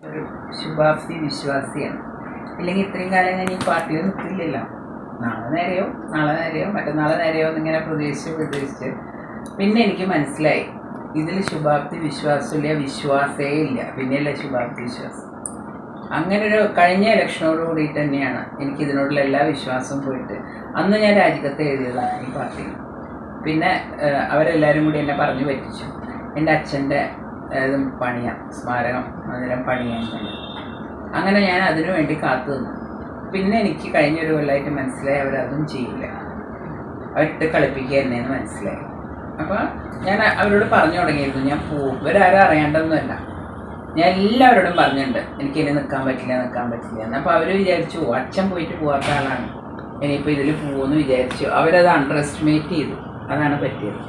ഒരു ശുഭാപ്തി വിശ്വാസിയാണ്. ഇല്ലെങ്കിൽ ഇത്രയും കാലം ഞാൻ ഈ പാർട്ടിയിൽ നിൽക്കില്ലല്ലോ. നാളെ നേരെയോ മറ്റന്നാളെ നേരെയോ എന്നിങ്ങനെ പ്രതീക്ഷിച്ച് പിന്നെ എനിക്ക് മനസ്സിലായി ഇതിൽ ശുഭാപ്തി വിശ്വാസമില്ല, വിശ്വാസേ ഇല്ല, പിന്നെയല്ല ശുഭാപ്തി വിശ്വാസം. അങ്ങനൊരു കഴിഞ്ഞ ഇലക്ഷനോട് കൂടിയിട്ട് തന്നെയാണ് എനിക്കിതിനോടുള്ള എല്ലാ വിശ്വാസവും പോയിട്ട് അന്ന് ഞാൻ രാജിക്കത്ത് എഴുതിയതാണ് ഈ പാർട്ടിയിൽ. പിന്നെ അവരെല്ലാവരും കൂടി എന്നെ പറഞ്ഞു പറ്റിച്ചു. എൻ്റെ അച്ഛൻ്റെ പണിയാം, സ്മാരകം മന്ദിരം പണിയാൻ വേണ്ടി. അങ്ങനെ ഞാൻ അതിനു വേണ്ടി കാത്തു നിന്നു. പിന്നെ എനിക്ക് കഴിഞ്ഞൊരു കൊല്ലമായിട്ട് മനസ്സിലായി അവരതും ചെയ്യില്ല, അവരിട്ട് കളിപ്പിക്കുക എന്നെന്ന് മനസ്സിലായി. അപ്പോൾ ഞാൻ അവരോട് പറഞ്ഞു തുടങ്ങിയിരുന്നു, ഞാൻ പോവും, ഇവരാരും അറിയേണ്ടതൊന്നുമല്ല. ഞാൻ എല്ലാവരോടും പറഞ്ഞിട്ടുണ്ട് എനിക്കിനി നിൽക്കാൻ പറ്റില്ല എന്ന്. അപ്പോൾ അവർ വിചാരിച്ചു അച്ഛൻ പോയിട്ട് പോകാത്ത ആളാണ്, ഇനിയിപ്പോൾ ഇതിൽ പോകുമെന്ന് വിചാരിച്ചു. അവരത് അണ്ടർ എസ്റ്റിമേറ്റ് ചെയ്തു. അതാണ് പറ്റിയത്.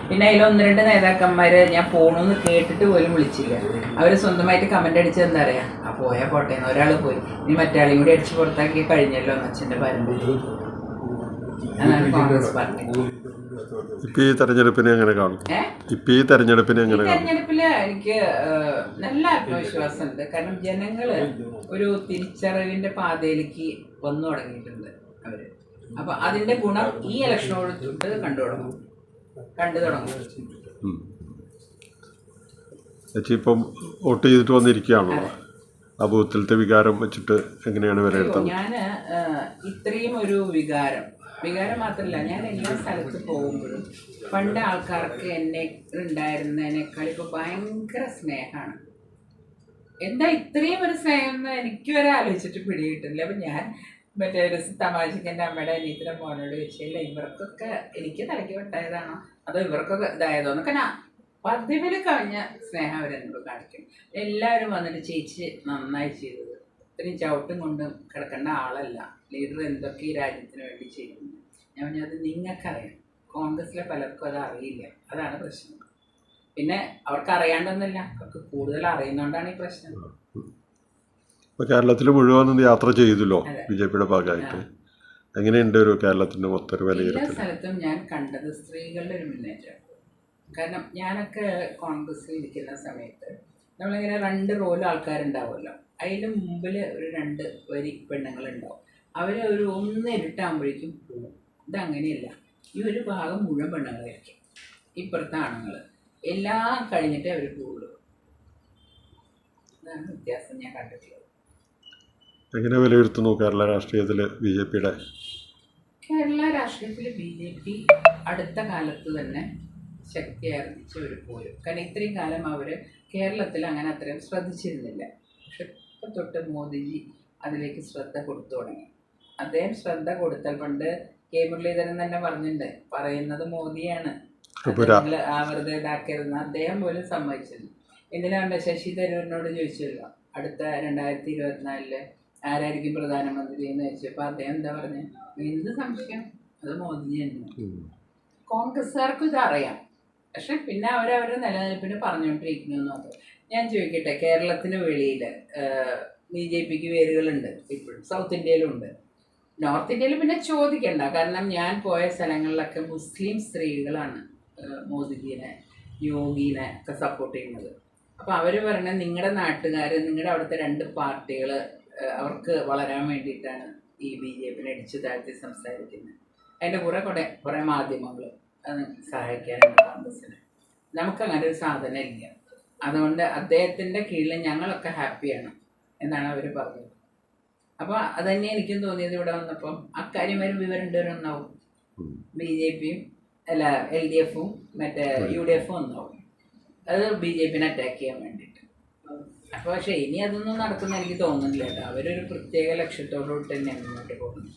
പിന്നെ അതിൽ 1-2 നേതാക്കന്മാർ ഞാൻ പോകണമെന്ന് കേട്ടിട്ട് പോലും വിളിച്ചില്ല. അവർ സ്വന്തമായിട്ട് കമൻ്റ് അടിച്ചത് എന്താ പറയുക, ആ പോയാൽ പോട്ടെ എന്ന്. ഒരാൾ പോയി, ഇനി മറ്റാളെയും കൂടി അടിച്ച് പുറത്താക്കി കഴിഞ്ഞല്ലോ എന്ന് അച്ഛൻ്റെ പാരമ്പര്യം. അതാണ് കോൺഗ്രസ് പാർട്ടി. ഈ തെരഞ്ഞെടുപ്പിൽ എനിക്ക് നല്ല ആത്മവിശ്വാസമുണ്ട്. കാരണം ജനങ്ങൾ ഒരു തിരിച്ചറിവിൻ്റെ പാതയിലേക്ക് വന്നു തുടങ്ങിയിട്ടുണ്ട് അവര്. അപ്പൊ അതിന്റെ ഗുണം ഈ ഇലക്ഷനോട് കണ്ടു തുടങ്ങും. ഇപ്പം വോട്ട് ചെയ്തിട്ട് വന്നിരിക്കുകയാണോ? ആ ബൂത്തിലത്തെ വികാരം വെച്ചിട്ട് എങ്ങനെയാണ് വിലയിരുത്തുന്നത്? ഞാൻ ഇത്രയും ഒരു വികാരം മാത്രമല്ല, ഞാൻ എല്ലാ സ്ഥലത്ത് പോകുമ്പോഴും പണ്ട് ആൾക്കാർക്ക് എന്നെ ഉണ്ടായിരുന്നതിനേക്കാൾ ഇപ്പോൾ ഭയങ്കര സ്നേഹമാണ്. എന്താ ഇത്രയും ഒരു സ്നേഹം എന്ന് എനിക്ക് വരെ ആലോചിച്ചിട്ട് പിടികിട്ടില്ല. അപ്പം ഞാൻ മറ്റേ ഒരു തമാശക്ക് എൻ്റെ അമ്മയുടെ അനിയത്തിൻ്റെ മോനോട് ചോദിച്ചില്ല, ഇവർക്കൊക്കെ എനിക്ക് തലയ്ക്ക് വെട്ടായതാണോ അതോ ഇവർക്കൊക്കെ ഇതായതോ എന്നൊക്കെ ഞാൻ പതിവിൽ കവിഞ്ഞ സ്നേഹം അവരെന്നോട് കാണിക്കും. എല്ലാവരും വന്നിട്ട് ചേച്ചി നന്നായി ചെയ്തത്, ഇത്രയും ചവിട്ടും കൊണ്ടും കിടക്കേണ്ട ആളല്ല, ലീഡർ എന്തൊക്കെ ഈ രാജ്യത്തിന് വേണ്ടി ചെയ്യുന്നു. ഞാൻ പറഞ്ഞത് നിങ്ങൾക്കറിയാം, കോൺഗ്രസ്സിലെ പലർക്കും അത് അറിയില്ല, അതാണ് പ്രശ്നം. പിന്നെ അവർക്ക് അറിയാണ്ടൊന്നുമില്ല, അവർക്ക് കൂടുതൽ അറിയുന്നതുകൊണ്ടാണ് ഈ പ്രശ്നം. ഇപ്പോൾ കേരളത്തിൽ മുഴുവൻ യാത്ര ചെയ്തല്ലോ ബിജെപിയുടെ ഭാഗമായിട്ട്. എങ്ങനെയുണ്ട് ഒരു കേരളത്തിൻ്റെ മൊത്തം വിലയിരുത്തൽ? എല്ലാ സ്ഥലത്തും ഞാൻ കണ്ടത് സ്ത്രീകളുടെ ഒരു മുന്നേറ്റം. കാരണം ഞാനൊക്കെ കോൺഗ്രസ്സിൽ ഇരിക്കുന്ന സമയത്ത് നമ്മളിങ്ങനെ 2 റോയിൽ ആൾക്കാരുണ്ടാവുമല്ലോ, അതിൻ്റെ മുമ്പിൽ ഒരു 2 വരി പെണ്ണുങ്ങളുണ്ടാവും. അവർ ഒരു 1 ഇരുട്ടാകുമ്പോഴേക്കും പോകും. ഇതങ്ങനെയല്ല, ഈ ഒരു ഭാഗം മുഴുവൻ പെണ്ണുങ്ങളായിരിക്കും, ഇപ്പുറത്തെ ആണുങ്ങൾ. എല്ലാം കഴിഞ്ഞിട്ടേ അവർ പോകുള്ളൂ. അതാണ് വ്യത്യാസം ഞാൻ കണ്ടിട്ടുള്ളത്. എങ്ങനെ വിലയിരുത്തുന്നു കേരള രാഷ്ട്രീയത്തിൽ ബിജെപിയുടെ? കേരള രാഷ്ട്രീയത്തിൽ ബിജെപി അടുത്ത കാലത്ത് തന്നെ ശക്തിയാർജിച്ച ഒരു പോരും. കാരണം ഇത്രയും കാലം അവർ കേരളത്തിൽ അങ്ങനെ അത്രയും ശ്രദ്ധിച്ചിരുന്നില്ല. പക്ഷെ ഇപ്പം തൊട്ട് മോദിജി അതിലേക്ക് ശ്രദ്ധ കൊടുത്തു തുടങ്ങി. അദ്ദേഹം ശ്രദ്ധ കൊടുത്താൽ, പണ്ട് കെ മുരളീധരൻ തന്നെ പറഞ്ഞിട്ടുണ്ട്, പറയുന്നത് മോദിയാണ്, വെറുതെ ഇതാക്കരുതെന്ന് അദ്ദേഹം പോലും സമ്മതിച്ചിരുന്നു. എന്തിനാണ് ശശി തരൂരിനോട് ചോദിച്ചല്ലോ അടുത്ത 2024 ആരായിരിക്കും പ്രധാനമന്ത്രി എന്ന് ചോദിച്ചപ്പോൾ അദ്ദേഹം എന്താ പറഞ്ഞത്, എന്ത് സംശയം, അത് മോദിജി തന്നെ. കോൺഗ്രസ്സുകാർക്കും ഇതറിയാം, പക്ഷെ പിന്നെ അവരവരുടെ നിലനിൽപ്പിന് പറഞ്ഞുകൊണ്ടിരിക്കുന്നു എന്ന് മാത്രം. ഞാൻ ചോദിക്കട്ടെ, കേരളത്തിന് വെളിയിൽ ബിജെപിക്ക് വേരുകളുണ്ട് ഇപ്പോഴും, സൗത്ത് ഇന്ത്യയിലുണ്ട്, നോർത്ത് ഇന്ത്യയിൽ പിന്നെ ചോദിക്കണ്ട. കാരണം ഞാൻ പോയ സ്ഥലങ്ങളിലൊക്കെ മുസ്ലിം സ്ത്രീകളാണ് മോദിജിനെ, യോഗീനെ ഒക്കെ സപ്പോർട്ട് ചെയ്യുന്നത്. അപ്പോൾ അവർ പറയുന്നത് നിങ്ങളുടെ നാട്ടുകാർ, നിങ്ങളുടെ അവിടുത്തെ 2 പാർട്ടികൾ അവർക്ക് വളരാൻ വേണ്ടിയിട്ടാണ് ഈ ബിജെപിനെ അടിച്ചു താഴ്ത്തി സംസാരിക്കുന്നത്. അതിൻ്റെ കുറേ മാധ്യമങ്ങൾ അത് സഹായിക്കാനുണ്ട് കോൺഗ്രസ്സിന്. നമുക്കങ്ങനെ ഒരു സാധനം ഇല്ല. അതുകൊണ്ട് അദ്ദേഹത്തിൻ്റെ കീഴിൽ ഞങ്ങളൊക്കെ ഹാപ്പിയാണ് എന്നാണ് അവർ പറഞ്ഞത്. അപ്പോൾ അതുതന്നെ എനിക്കും തോന്നിയത് ഇവിടെ വന്നപ്പം അക്കാര്യം വരും വിവരമുണ്ടാവും. ബിജെപിയും LDFും മറ്റേ UDF ഒന്നാവും, അത് ബിജെപിനെ അറ്റാക്ക് ചെയ്യാൻ വേണ്ടിയിട്ട്. അപ്പോൾ പക്ഷേ ഇനി അതൊന്നും നടക്കുന്ന എനിക്ക് തോന്നുന്നില്ല കേട്ടോ. അവരൊരു പ്രത്യേക ലക്ഷ്യത്തോടുകൂടി തന്നെയാണ് മുന്നോട്ട് പോകുന്നത്.